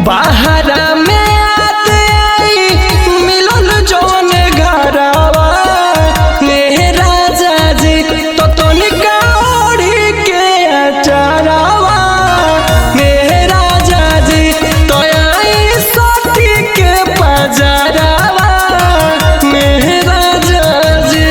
बाहरा में आते आई मिलल जौन घरवा राजा जी तो तनिका ओढ़ी के अचारवा राजा जी तो आई सती के पजरवा राजा जी।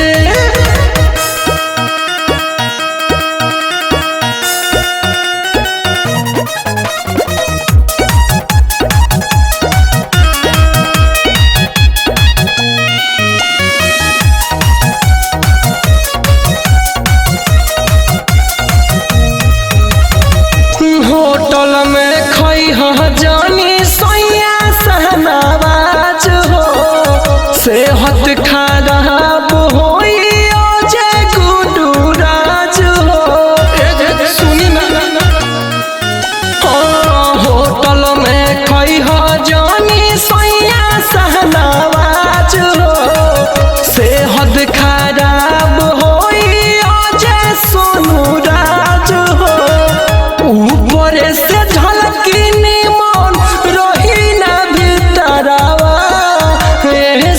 होटल में खई जानी सैया सहनावाज हो सेहत खराब होई जे गुडूराज हो सुनी ना होटल में खई जानी सैया सहनावाज हो सेहत खराब होई जे सोनूराज हो ऊपर से झलकी निमन रही ना भीतरवा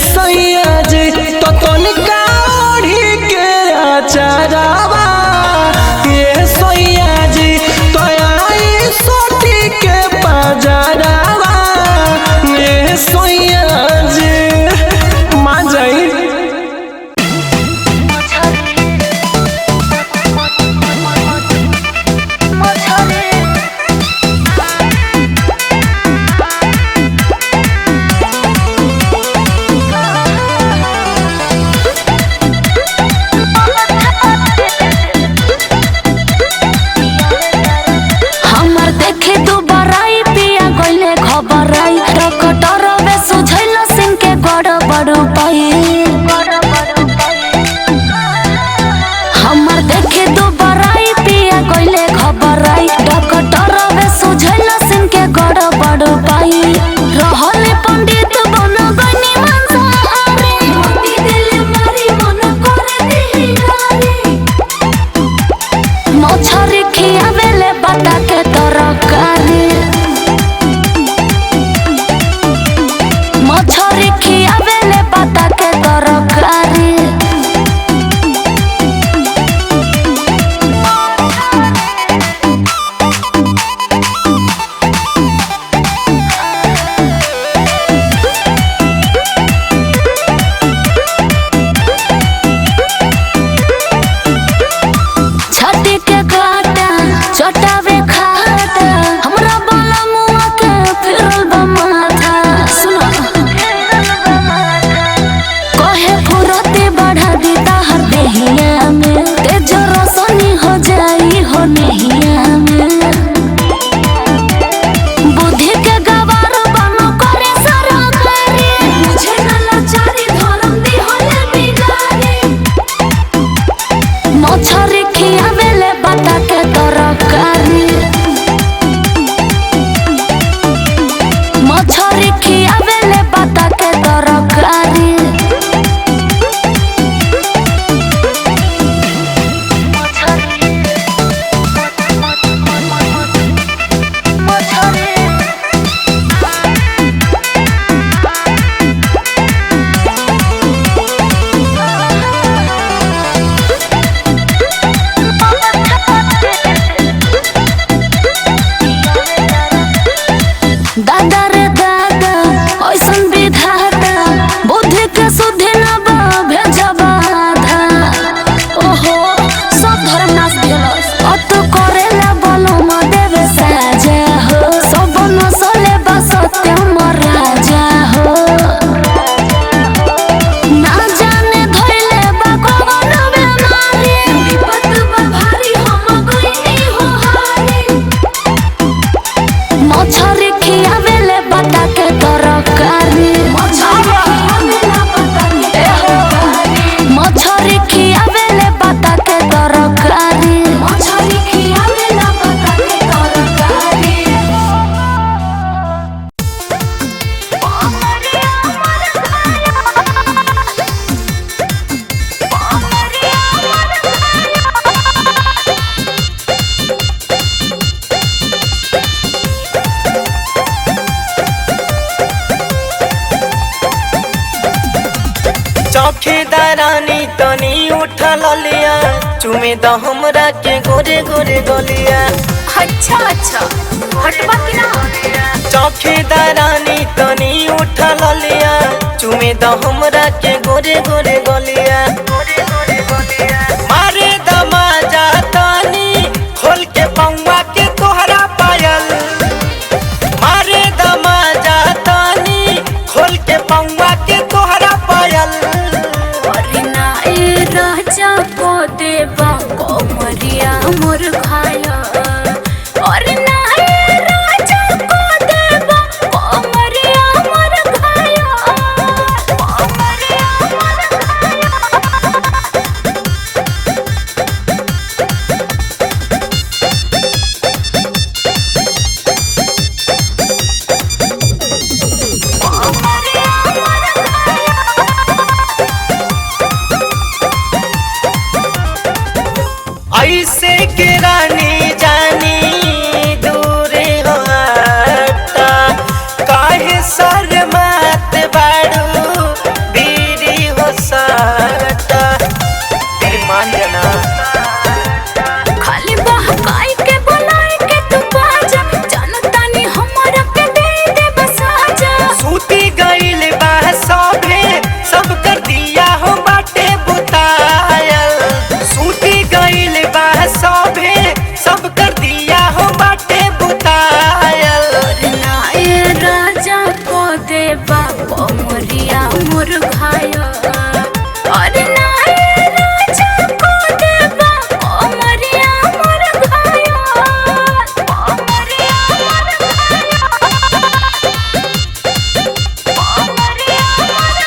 सैया जी तो तनिका ओढ़ी के अचारवा सैया जी तो आई सोटी के पजरवा सैया जी मान जाई। मछरी खियावेले चौकीदारानी तनी उठल लिया चुमे द हमरा के गोरे गोरे गलिया। अच्छा अच्छा हटवा की ना। चौकीदारानी तनी उठल लिया चुमे द हमरा के गोरे गोरे गलिया। मारे दमाजा तनी खोल के पौवा के तोहरा पायल। मारे दमाजा तनी खोल के पौवा के तोहरा पायल। राजा को देवा कोमरिया मोर खाया और ना राजा को देवा कोमरिया मोर खाया कोमरिया मोर खाया। ऐसे के रानी जानी दूरे हो हटा काहे शर्मात बाड़ू बीरी हो सटा। तेरी मान जाना खाली बहकाई के बुलाई के तू बाजा जनता ने हमरा के दे बसाजा। सूती गइल बा सभे सब कर दिया हो बाटे बुतायल। सूती गइल बा सभे सब कर दिया हो बाटे बुतायल। राजा को देवा कोमरिया मोर खाया और ना राजा को देवा कोमरिया मोर खाया कोमरिया मोर खाया कोमरिया मोर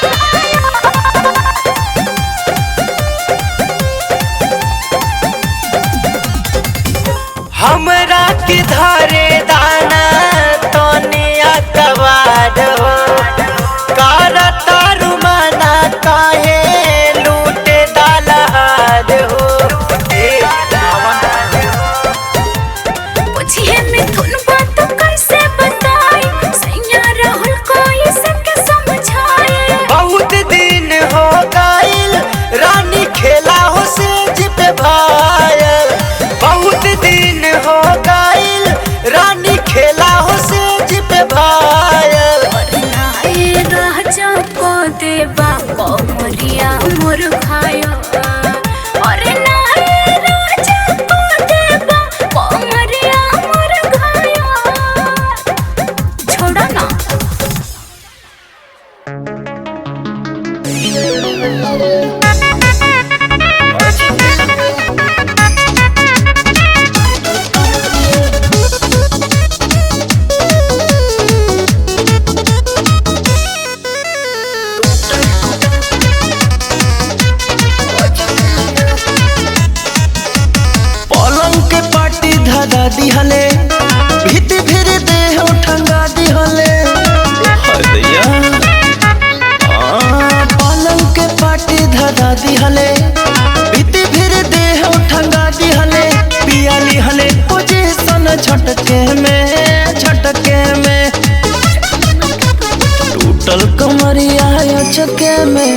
हमरा के धारे दाना तनिया कबाड़ हो कारा तारू माना काहे लूटे दालहार हो। पूछिए मिथुन बात कैसे बताई सैया राहुल कोई सके समझाए। बहुत दिन हो गइल रानी खेला हो सेज पे भायल। बहुत दिन हो गइल रानी खेला हो सेज पे भायल। राजा को देवा कोमरिया मोर खाया और ना राजा को देवा कोमरिया मोर खाया। छोड़ो ना। पलंग के पाटी धरा दिहले भीति फिर देह ठंगा दिहले। पलंग के पाटी धरा दिहले भीति फिर देह ठंगा दिहले। पिया लिहले पोजीशन झटके में टूटल कमरिया चके में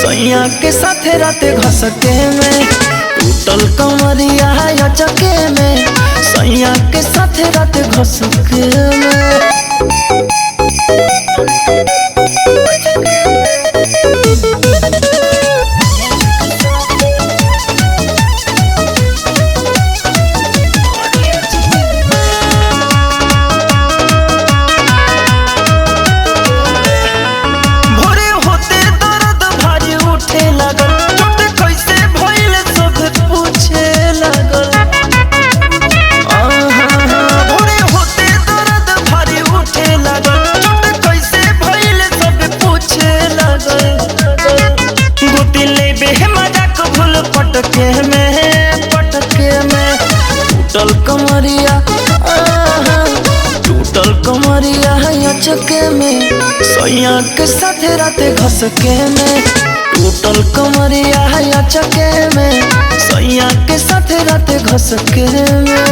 सैया के साथे राते घसके में। टूटल कमरिया चके में सैया के साथे राते घसके में। भोरे होते दर्द भारी उठे लागल चोट कैसे भइल सब पूछे लागल। भोरे होते दर्द भारी उठे लागल चोट कैसे भइल सब पूछे लागल। गोती लेबे मजाक भूल पटके में टूटल कमरिया चके में सैया के साथे राते घसके में। टूटल कमरिया चके में सैया के साथे राते घसके में।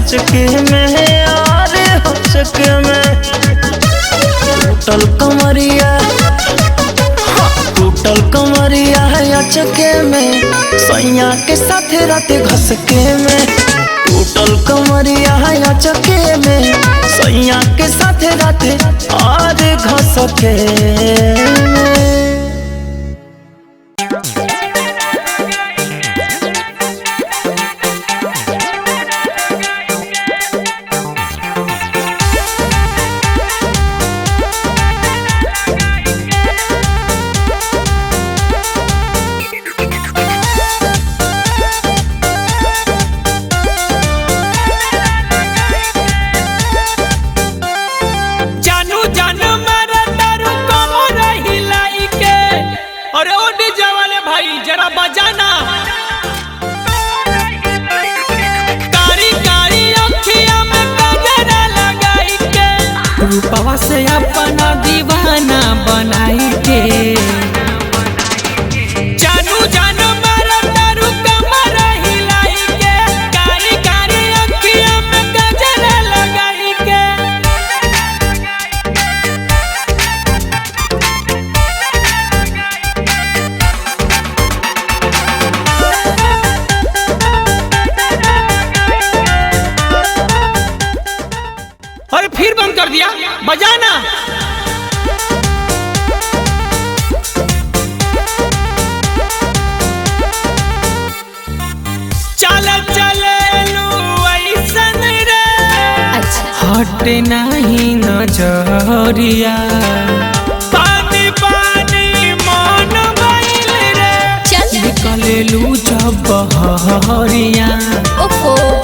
हचके में, अरे हचके में टूटल कमरिया, टूटल कमरिया है अचके में, सैया के साथे राते घसके में। टूटल कमरिया है अचके में, सैया के साथे राते और घसके में। बजाना कारी कारी अखिया में गजरा लगाई के, रूपवा से अपना दीवाना बनाई के। जानू जानू मारा तारू कमर हिलाई के, कारी कारी अखिया में गजरा लगाई के। अरे फिर बंद कर दिया, बजाना। चल चले लू ऐसन रे, हट नहीं नजरिया, पानी पानी मन बैल रे, निकले लू जब बहरिया।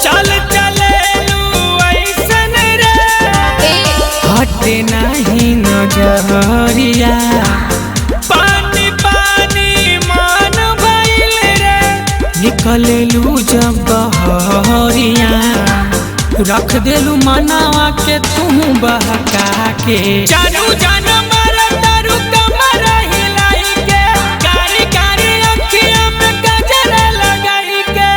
चल चले हटे नहीं नजरिया, पानी पानी मन भइल रे, निकले लू जब बहरिया। रख देलू मनावा के तू बहका के। जानू जानू मारा तारू कमर हिलाई के, कारी कारी अखिया में गजरा लगाई के।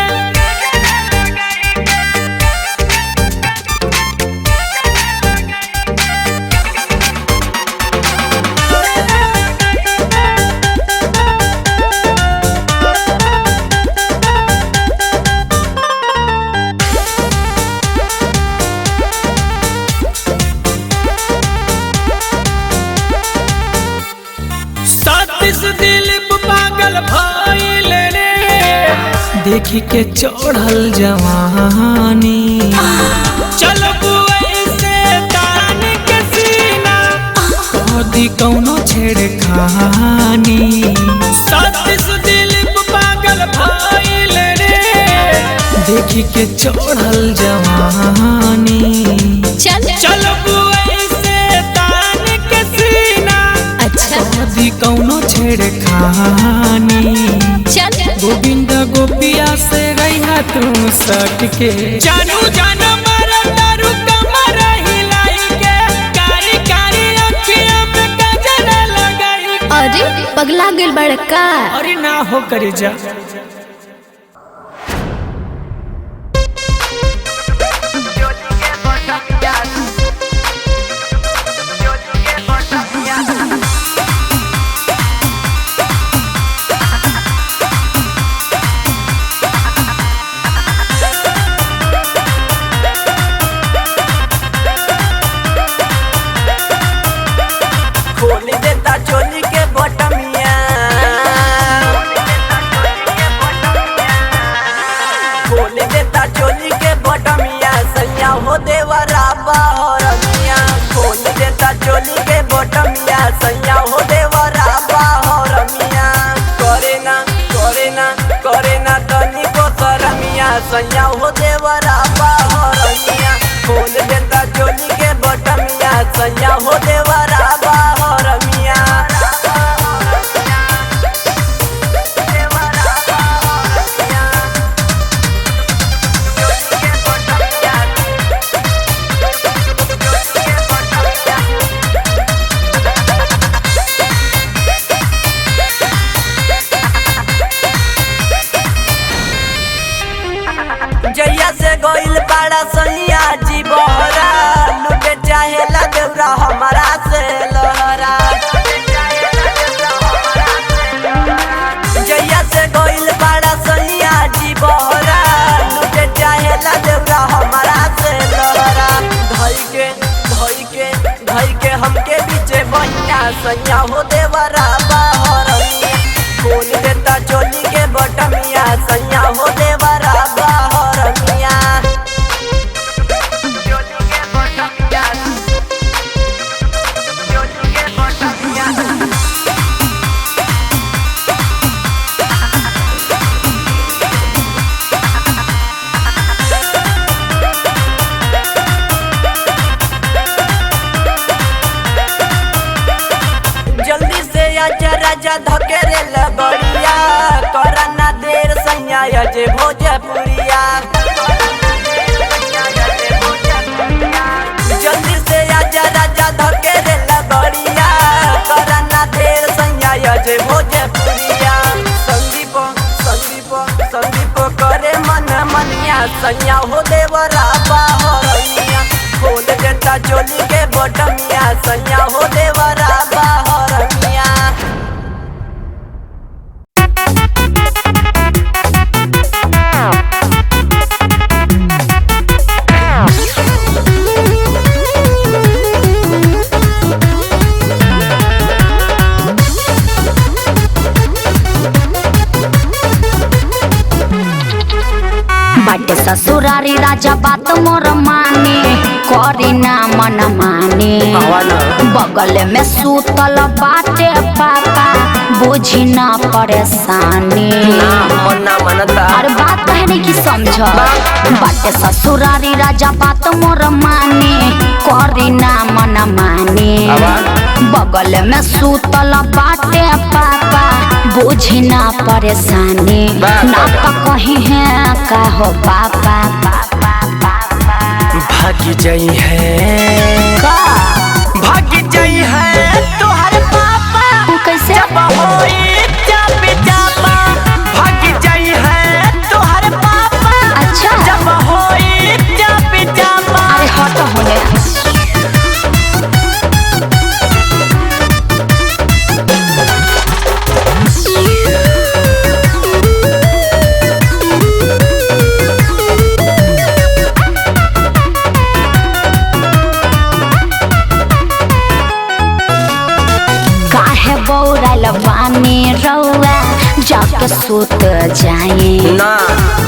दिलीप पागल भइल रे, देखी के चढ़ल जवानी। चल ऐसे तान के सीना, कदी कौनो छेड़खानी। सतीश दिलीप पागल भइल रे, देखी के चढ़ल जवानी। चल ऐसे तान के सीना, कदी कौनो छेड़खानी। गोविंद गोपिया से रहा तू सट के। जानू जानू मारा तारू कमर हिलाई के, कारी कारी अखिया में गजरा लगाई के। अरे पगला गेल बड़का। अरे ना हो करे जा। खोल देता चोली के बटमिया, राजा धकेरे लगड़िया करना देर सैया अजय भोजपुरिया जल्दी से आजा राजा धकेरे लगड़िया करना देर सैया अजय भोजपुरिया संदीप संदीप संदीप करे मन मनिया सैया हो देवरा बाहरिया खोल देता चोली के बटमिया सैया हो देवरा बाहरिया बाटे ससुरारी राजा बात मोर माने करी ना मन माने बगल में सूतल बाटे पापा बुझी ना परेशानी अरे बात कहने की समझ बाटे ससुरारी राजा बात मोर माने करी ना मन माने बगल में सूतल बाटे पापा बुझी ना परेशानी ना तो कहीं है का हो पापा भागी जाई है का भागी जाई है तोहर पापा वो कैसे जब होई जब जापा भागी जाई है तोहर पापा अच्छा जब होई जब जापा अरे हट होने पानी रौआ जाके सूत जाए ना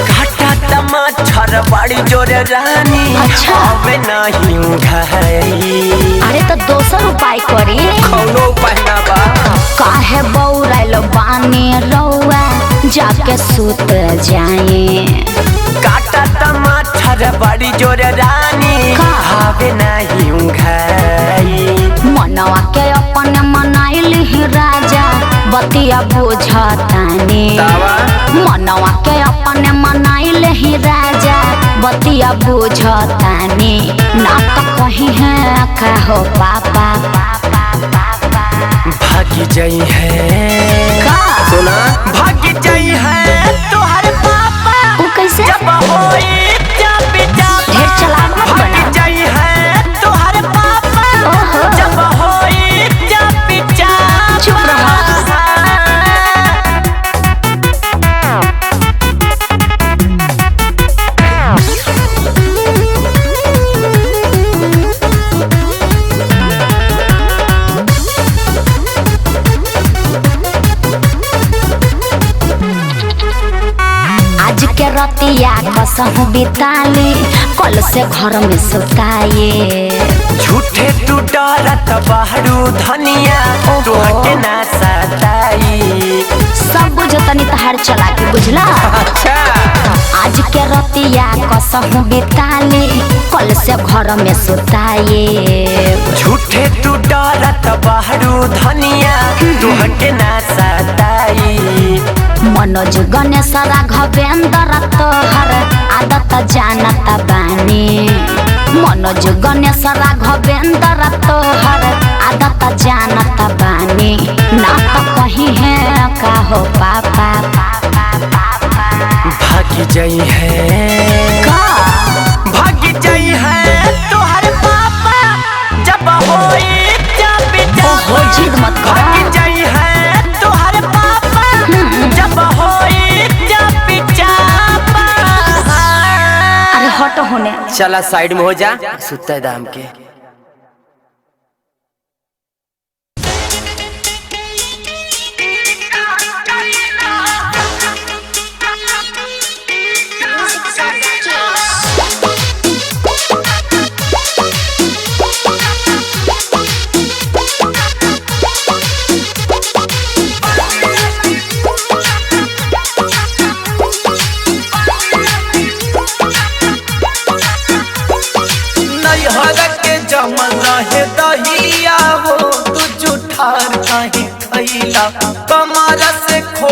घाटा टमाटर बड़ी जोरे रानी अच्छा अबे नहीं घाई अरे तो दोसर उपाय करी कौनो उपाय ना बा काहे बौराइल बानी रौआ जाके सूत जाए काटा टमाटर बड़ी जोरे रानी अबे नहीं घाई मनवा के अपन मनाइल ही राजा बतिया बुझतानी मनवा के अपन मनाइल ही राजा बतिया बुझतानी ना तो कहीं है का हो पापा भागी जाई है का सुना भागी जाई है तोहर पापा वो कैसे जब होई जब जापा ढेर चलाक मत बना भागी जाई है तोहर पापा ओहो जब होई जब जापा चुप रहो रतिया कसहु बिताली कल से घर में सुताए झूठे तू डरत बाहरू धनिया तोहके ना सताई सब बुझतनी तहार चला के बुझला अच्छा आज के रतिया कसहु बिताली कल से घर में सुताए झूठे तू डरत बाहरू धनिया तोहके ना सताई मनोज गणेश राघवेंद्र तोहर आदत जानत बानी मनोज गणेश राघवेंद्र तोहर आदत जानत बानी ना तो कहीं है का हो पापा भागी जाई है का भागी जाई है तोहर पापा जब होई जब ओहो जिद मत कर भागी जाई है तोहर पापा जब होई जब जापा अरे हट होने चला साइड में हो जा सुते दाम के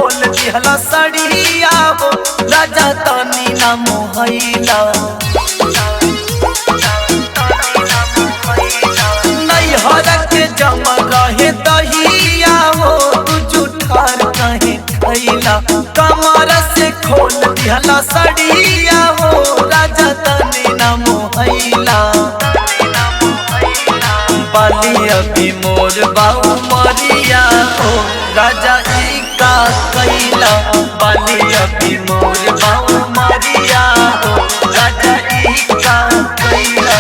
खोल दिहला सड़िया हो राजा तनी ना मोहैला नैहर के जमा रहे दहिया हो तू जुठार कहे खैला कमर से खोल दिहला सड़िया हो राजा तनी ना मोहैला बाली अभी मोर बाऊ मरिया हो राजा ई का कैला बाली अभी मोर बाऊ मरिया हो राजा ई का कैला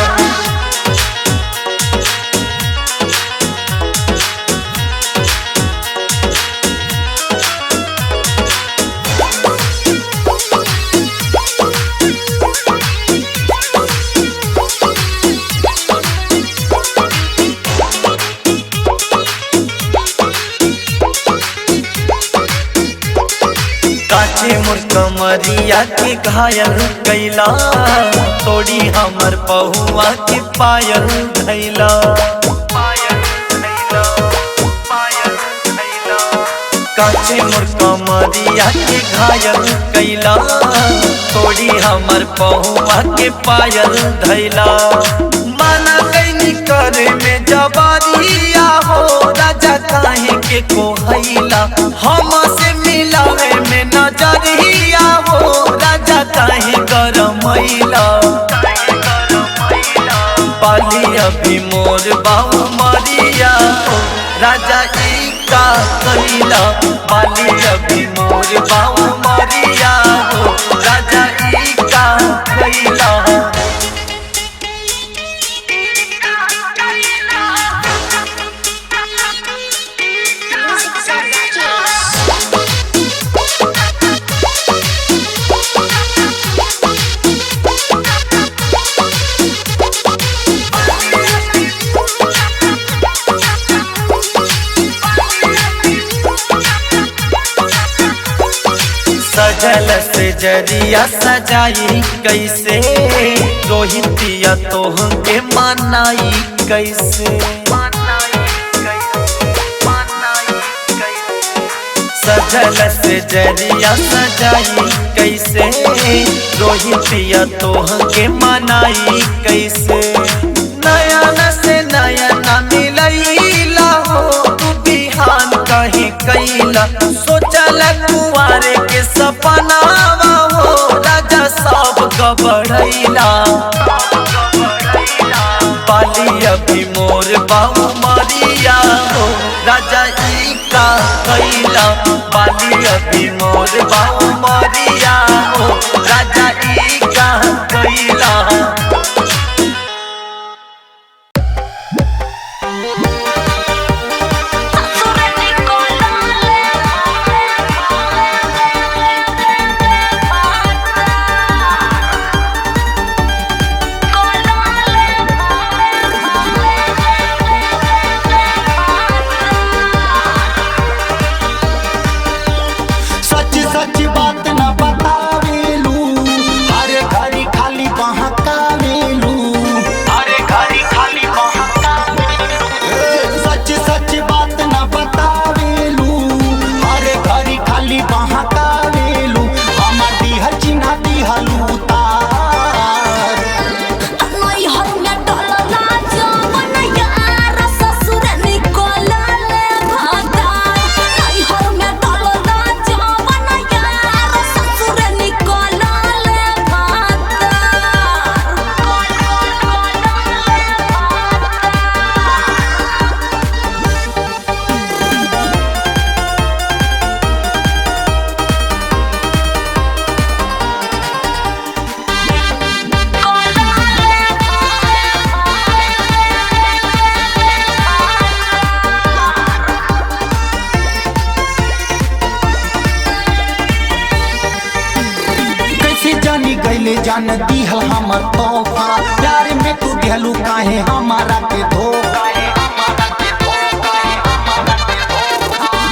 काचे मोर कमरिया के घायल कैला तोड़ी हमर पहुआ के पायल धैला काचे मोर कमरिया के घायल कैला तोड़ी हमर पहुआ के पायल धैला माना कैनी करे में जबारिया हो राजा काहे के कोहैला हम से मिलावे में नजरिया हो राजा काहे गरमैला बाली अभी मोर बाऊ मरिया हो राजा ई का कैला बाली अभी मोर बाऊ मरिया हो राजा ई का कैला सजल से जरिया सजाई कैसे रोहितिया तोह के मनाई कैसे सजल से जरिया सजाई कैसे रोहितिया तोह के मनाई कैसे नयन से नयन मिलैला हो तू बिहान कहीं कैला सोचल कुआरे के सपनावा हो राजा सब गबड़ैला बाली अभी मोर बाऊ मरिया हो राजा ई का कैला बाली अभी मोर बाऊ मरिया हो राजा ई का कैला जान दिहल हमर तोहफा प्यार में तू दिहलू काहे हमारा के धोखा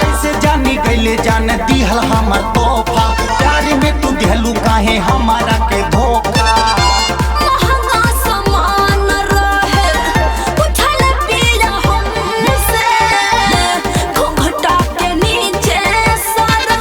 कैसे जानी गईले जान दिहल हमर तोहफा प्यार में तू दिहलू काहे हमारा के धोखा घुघटा के नीचे सारा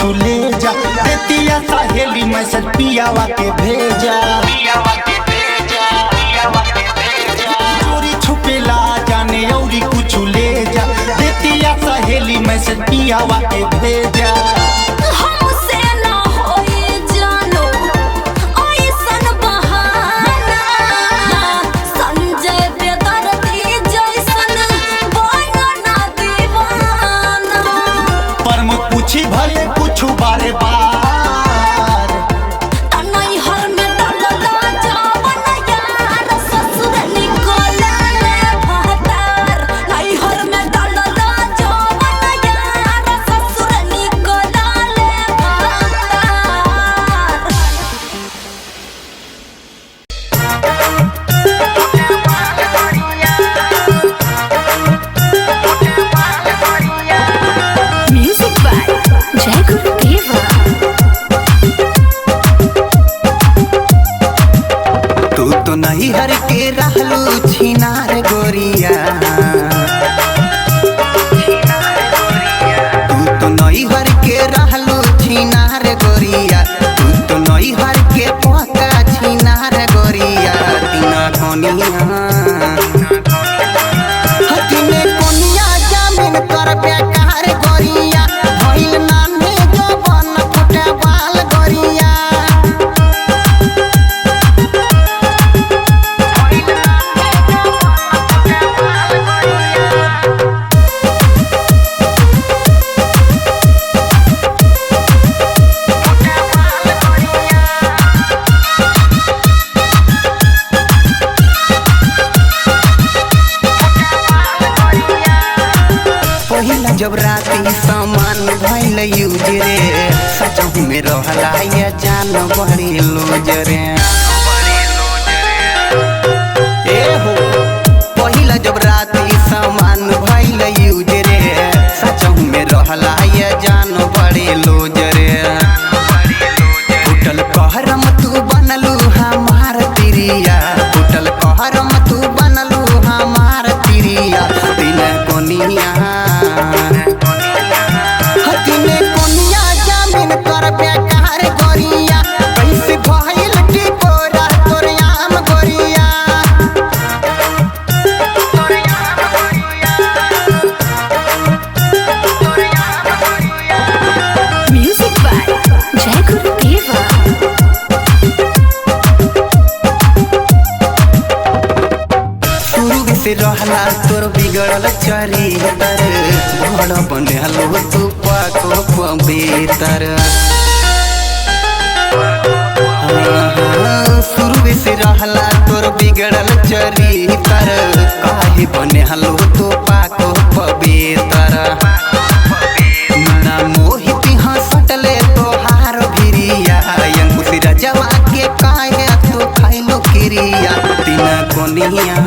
ले जा, देतिया सहेली मैसेज पियावा के भेजा, चोरी छुपेला जाने औरी कुछ ले जा, देतिया सहेली मैसेज पियावा के भेजा। हमसे ना होई जानो ऐसन बहाना, संजय बेदर्दी जैसन बना दीवाना। पर मैं पूछी भले कुछ बारे बार, नैहर में डलला जावन यार, ससुर निकले भतार। नैहर में डलला जावन यार, ससुर निकले भतार। Music by Jai Guru Deva. तू तो नहीं हर के रहलू छिनार गोरिया, तू तो नहीं हर के रहलू छिनार गोरिया, तू तो नहीं हर के पका छिनार गोरिया। तिना कोनिया हतिने कोनिया जामिन कर बेकार गोरिया, भइल नाने जवन फुटे बाल गोरिया। पहिला जब राती सामान भइल यूज रे, सचहु में रहला ये जान बड़ी लूज रे। ए हो पहिला जब राती सामान भइल यूज रे, सचहु में रहला ये जान बड़ी लूज रे। उठल कहरम तू बनलू हमार तिरिया, उठल कहरम तू बनलू हमार तिरिया। दिन कोनिया हतिने कोनिया जामिन कर बेकार गोरिया, कैसे भइल की कोरा तोर आम गोरिया। Music by Jai Guru Deva. शुरू से रहला तोर बिगड़ल चरित्र, बड़ बनलो तू पाको पवित्र। शुरू से रहला तोर बिगड़ल चरित्र, काहे बनलो तू पाको पवित्र। ना मोहित हंसटले तोहार भिरिया, अंकुश रजवा के काहे तू खाइलो क्रिया। तीन कोनिया